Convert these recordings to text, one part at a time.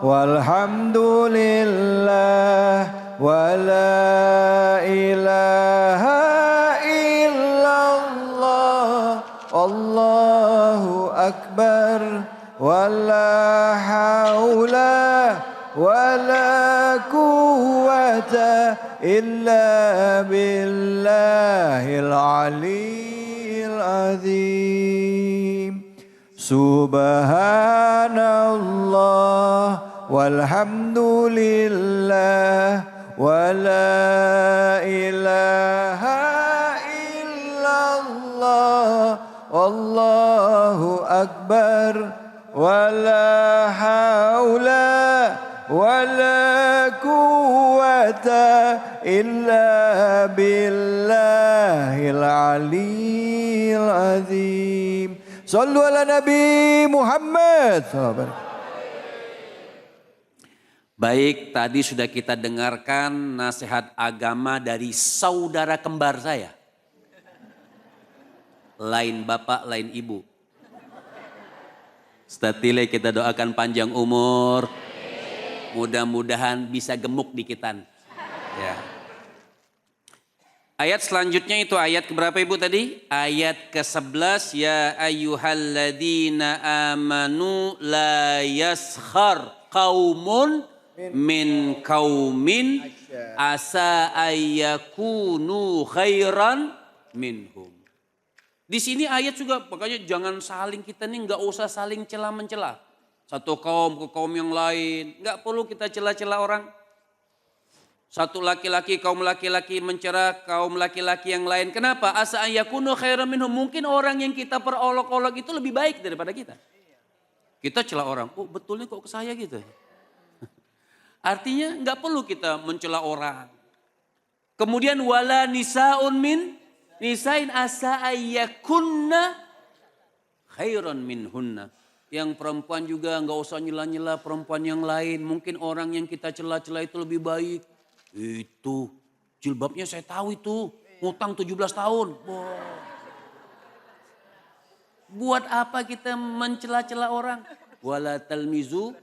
walhamdulillah wala ilaha illallah Allahu akbar wala haula wala quwwata illa billahil aliyyil azim. Subhanallah walhamdulillah wala ilaha illallah Allahu akbar wala haula wala quwwata illa billahil aliyyil azim. Sallu ala Nabi Muhammad. Baik, tadi sudah kita dengarkan nasihat agama dari saudara kembar saya. Lain bapak, lain ibu. Ustaz Tile kita doakan panjang umur. Mudah-mudahan bisa gemuk dikitan. Ya. Ayat selanjutnya itu ayat keberapa ibu tadi? Ayat ke-11. Ya ayyuhalladzina amanu la yaskhar qaumun min qaumin asa ayyakunu khairan minhum. Di sini ayat juga makanya jangan saling kita nih nggak usah saling cela-mencela. Satu kaum ke kaum yang lain. Nggak perlu kita cela-cela orang. Satu laki-laki, kaum laki-laki mencela kaum laki-laki yang lain. Kenapa? Asa ayyakunu khairan minhum. Mungkin orang yang kita perolok-olok itu lebih baik daripada kita. Kita cela orang. Oh betulnya kok ke saya gitu. Artinya nggak perlu kita mencela orang. Kemudian wala nisaun min nisain asa ayyakunna khairan minhunna. Yang perempuan juga nggak usah nyela-nyela perempuan yang lain. Mungkin orang yang kita cela-cela itu lebih baik. Itu jilbabnya saya tahu itu. Ngutang 17 tahun. Wow. Buat apa kita mencela-cela orang? Wala talmizu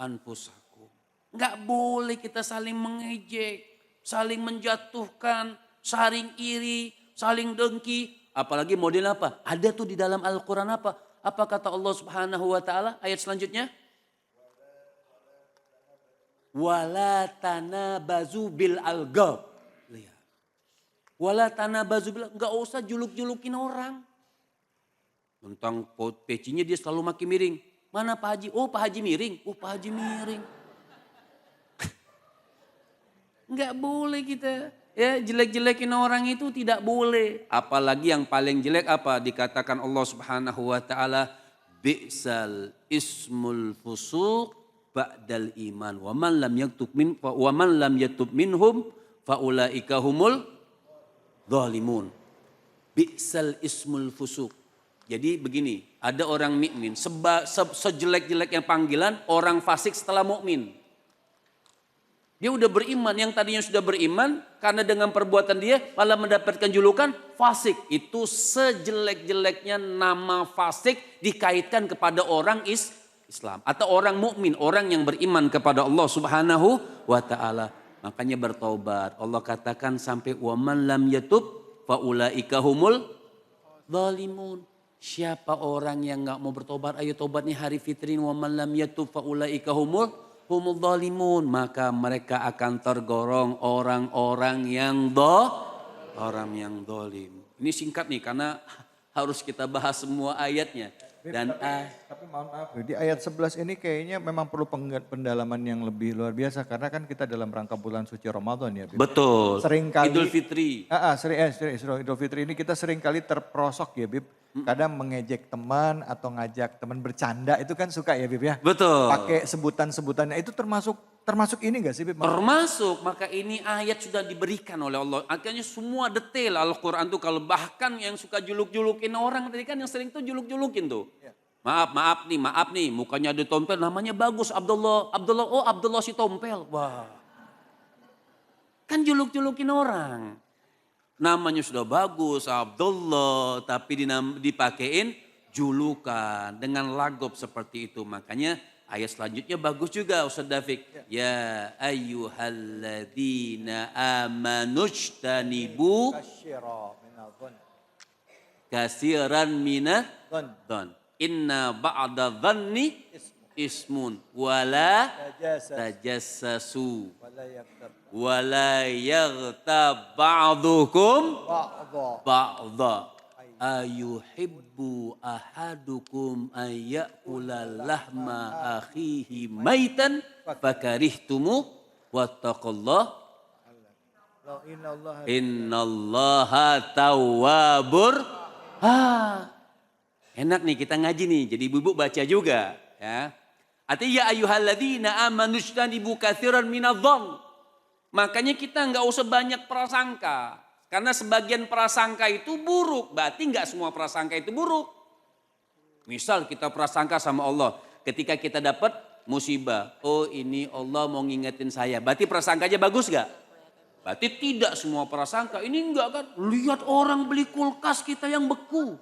anfusakum. Nggak boleh kita saling mengejek. Saling menjatuhkan. Saling iri. Saling dengki. Apalagi model apa? Ada tuh di dalam Al-Quran apa? Apa kata Allah Subhanahu wa taala ayat selanjutnya? Wala tanabazu bil algab. Lihat. Wala tanabazu bil, enggak usah juluk-julukin orang. Tentang pecinya dia selalu makin miring. Mana Pak Haji? Oh Pak Haji miring. Oh Pak Haji miring. Enggak boleh kita ya jelek-jelekin orang itu tidak boleh. Apalagi yang paling jelek apa? Dikatakan Allah Subhanahu wa taala bi'sal ismul fusuq ba'dal iman wa man lam yatub minhum faulaika humul zalimun. Bi'sal ismul fusuq. Jadi begini, ada orang mukmin sejelek-jeleknya panggilan orang fasik setelah mukmin. Dia udah beriman, yang tadinya sudah beriman karena dengan perbuatan dia malah mendapatkan julukan fasik. Itu sejelek-jeleknya nama fasik dikaitkan kepada orang Islam atau orang mukmin, orang yang beriman kepada Allah Subhanahu wa taala. Makanya bertobat. Allah katakan sampai waman lam yatub faulaika humul zalimun. Siapa orang yang enggak mau bertobat, ayo tobat nih hari fitrin waman lam yatub faulaika humul zalimun, maka mereka akan tergolong orang-orang yang zalim. Ini singkat nih karena harus kita bahas semua ayatnya. Dan tapi mohon maaf, di ayat 11 ini kayaknya memang perlu pendalaman yang lebih luar biasa karena kan kita dalam rangka bulan suci Ramadan ya. Bib. Betul. Seringkali Idul Fitri. Idul Fitri ini kita seringkali terperosok ya Bib. Kadang mengejek teman atau ngajak teman bercanda itu kan suka ya Bib ya. Betul. Pakai sebutan-sebutannya itu termasuk ini gak sih Bib? Termasuk, maka ini ayat sudah diberikan oleh Allah. Akhirnya semua detail Al-Quran tuh kalau bahkan yang suka juluk-julukin orang tadi kan yang sering tuh juluk-julukin tuh. Ya. Maaf nih mukanya ada tompel namanya bagus Abdullah si tompel. Wah. Kan juluk-julukin orang. Namanya sudah bagus Abdullah tapi dipakein julukan dengan lagop seperti itu. Makanya ayat selanjutnya bagus juga Ustaz Dafiq. Ya ayyuhalladzina amanujtanibu kasiran minadh-dhon. Inna ba'da dhanni ismun wala tajassasu wala yaghtab ba'dukum ba'dha ayuhibbu ahadukum ayyakula lahma akhihi maitan fakarihtumu wattaqullah innallaha tawwabur. Enak nih kita ngaji nih, jadi ibu-ibu baca juga ya. Artinya ya ayyuhalladzina amanu ijtanibu katsiran minadh-dhon. Makanya kita nggak usah banyak prasangka. Karena sebagian prasangka itu buruk, berarti nggak semua prasangka itu buruk. Misal kita prasangka sama Allah, ketika kita dapat musibah, oh ini Allah mau ngingetin saya, berarti prasangkanya bagus gak? Berarti tidak semua prasangka, ini enggak kan? Lihat orang beli kulkas kita yang beku.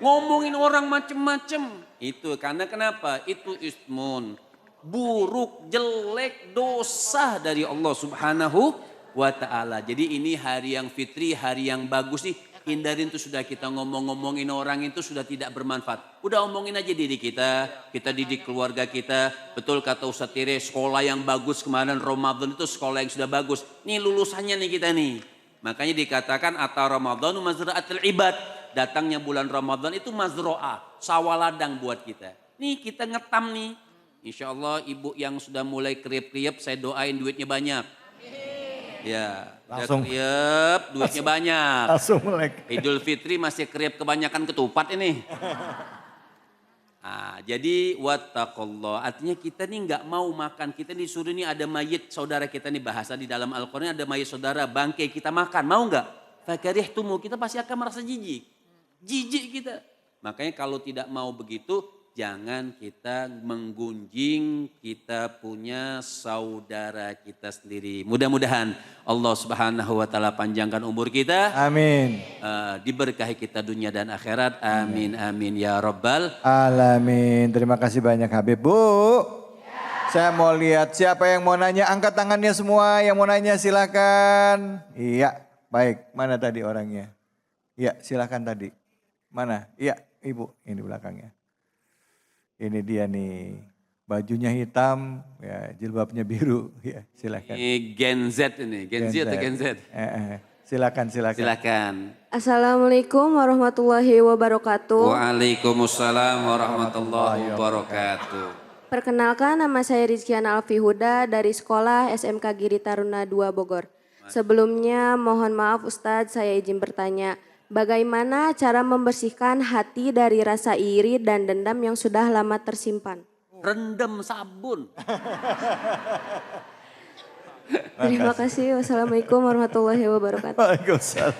Ngomongin orang macem-macem. Itu karena kenapa? Itu ismun. Buruk, jelek, dosa dari Allah subhanahu wa ta'ala. Jadi ini hari yang fitri, hari yang bagus nih. Hindarin tuh sudah kita ngomongin orang itu sudah tidak bermanfaat. Udah omongin aja diri kita didik keluarga kita. Betul kata Ustaz Tire, sekolah yang bagus kemarin Ramadan itu sekolah yang sudah bagus. Nih lulusannya nih kita nih. Makanya dikatakan ata Ramadhanu mazra'atul ibad. Datangnya bulan Ramadan itu mazro'ah, sawah ladang buat kita. Nih kita ngetam nih. Insya Allah ibu yang sudah mulai kriep-kriep saya doain duitnya banyak. Ya, langsung kriep, duitnya banyak. Langsung melek. Idul Fitri masih kriep kebanyakan ketupat ini. Nah, jadi wattaqullah. Artinya kita nih nggak mau makan. Kita disuruh nih ada mayit saudara kita nih bahasa di dalam Al-Quran ada mayit saudara bangkai kita makan. Mau nggak? Fakarihtumu, kita pasti akan merasa jijik. Jijik kita. Makanya kalau tidak mau begitu, jangan kita menggunjing kita punya saudara kita sendiri. Mudah-mudahan Allah subhanahu wa ta'ala panjangkan umur kita. Amin. Diberkahi kita dunia dan akhirat. Amin, amin ya rabbal alamin. Terima kasih banyak Habib. Bu, saya mau lihat siapa yang mau nanya. Angkat tangannya semua yang mau nanya silakan. Iya, baik. Mana tadi orangnya? Iya, silakan tadi. Mana? Iya, ibu. Ini belakangnya. Ini dia nih, bajunya hitam, ya jilbabnya biru, ya silakan. Ini Gen Z ini, Gen Z atau Gen Z? Silakan. Silakan. Assalamualaikum warahmatullahi wabarakatuh. Waalaikumsalam warahmatullahi wabarakatuh. Perkenalkan nama saya Rizkiana Alfihuda dari sekolah SMK Giri Taruna 2 Bogor. Sebelumnya mohon maaf Ustadz, saya izin bertanya. Bagaimana cara membersihkan hati dari rasa iri dan dendam yang sudah lama tersimpan? Rendam sabun. Terima kasih. Wassalamualaikum warahmatullahi wabarakatuh. Waalaikumsalam.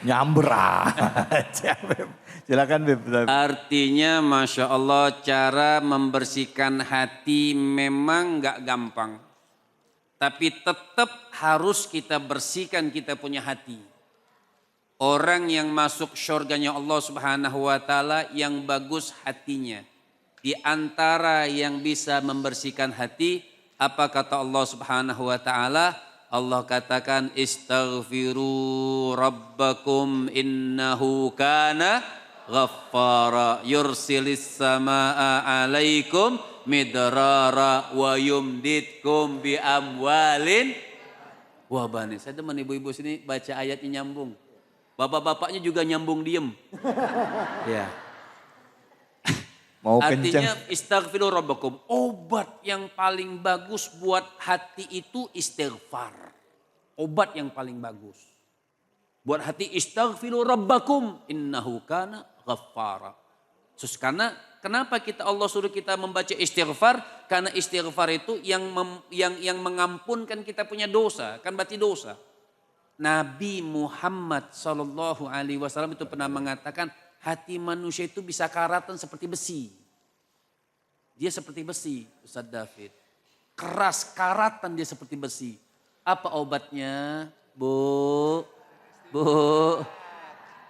Nyamber aja. Silakan Beb. Artinya Masya Allah cara membersihkan hati memang gak gampang. Tapi tetap harus kita bersihkan kita punya hati. Orang yang masuk syurganya Allah subhanahu wa ta'ala yang bagus hatinya. Di antara yang bisa membersihkan hati, apa kata Allah subhanahu wa ta'ala? Allah katakan istaghfiru rabbakum innahu kana ghaffara yursilis samaa alaikum midrara wa yumditkum bi amwalin wa banin. Saya teman ibu-ibu sini baca ayatnya nyambung. Bapak-bapaknya juga nyambung diem. Ya. Mau Artinya kenceng. istaghfiru rabbakum. Obat yang paling bagus buat hati itu istighfar. Obat yang paling bagus. Buat hati istaghfiru rabbakum innahu kana ghaffara. Terus karena kenapa Allah suruh kita membaca istighfar? Karena istighfar itu yang mengampunkan kita punya dosa. Kan berarti dosa. Nabi Muhammad SAW itu pernah mengatakan hati manusia itu bisa karatan seperti besi. Dia seperti besi, Ustaz David. Keras karatan dia seperti besi. Apa obatnya? Bu.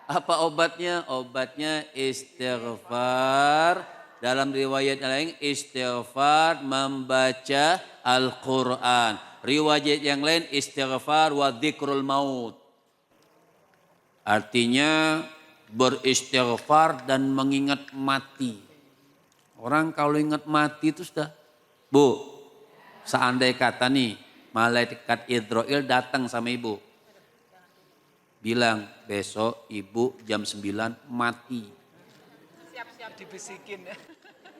Apa obatnya? Obatnya istighfar. Dalam riwayat yang lain istighfar membaca Al-Quran. Riwayat yang lain istighfar wa dzikrul maut. Artinya beristighfar dan mengingat mati. Orang kalau ingat mati itu sudah, Bu, seandai kata nih malaikat Israel datang sama ibu. Bilang besok ibu jam 9 mati. Siap-siap dibisikin.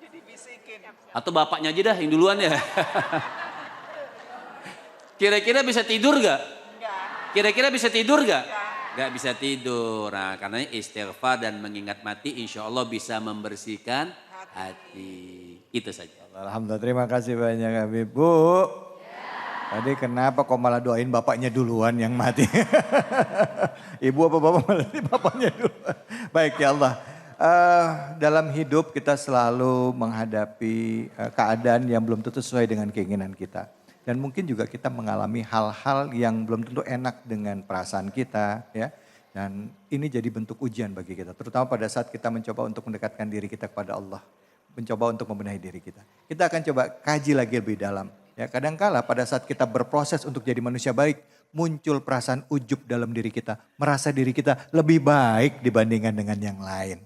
Dibisikin. Atau bapaknya aja dah yang duluan ya. Kira-kira bisa tidur gak? Kira-kira bisa tidur gak? Gak bisa tidur. Nah karena istighfar dan mengingat mati insya Allah bisa membersihkan hati. Itu saja. Alhamdulillah, terima kasih banyak Habib. Bu, tadi kenapa kok malah doain bapaknya duluan yang mati? Ibu apa bapak malah bapaknya duluan. Baik ya Allah. Dalam hidup kita selalu menghadapi keadaan yang belum tentu sesuai dengan keinginan kita. Dan mungkin juga kita mengalami hal-hal yang belum tentu enak dengan perasaan kita, ya. Dan ini jadi bentuk ujian bagi kita, terutama pada saat kita mencoba untuk mendekatkan diri kita kepada Allah, mencoba untuk membenahi diri kita. Kita akan coba kaji lagi lebih dalam. Ya, kadangkala pada saat kita berproses untuk jadi manusia baik, muncul perasaan ujub dalam diri kita, merasa diri kita lebih baik dibandingkan dengan yang lain.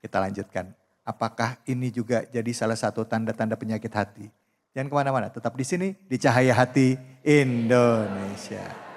Kita lanjutkan. Apakah ini juga jadi salah satu tanda-tanda penyakit hati? Jangan kemana-mana, tetap di sini di Cahaya Hati Indonesia.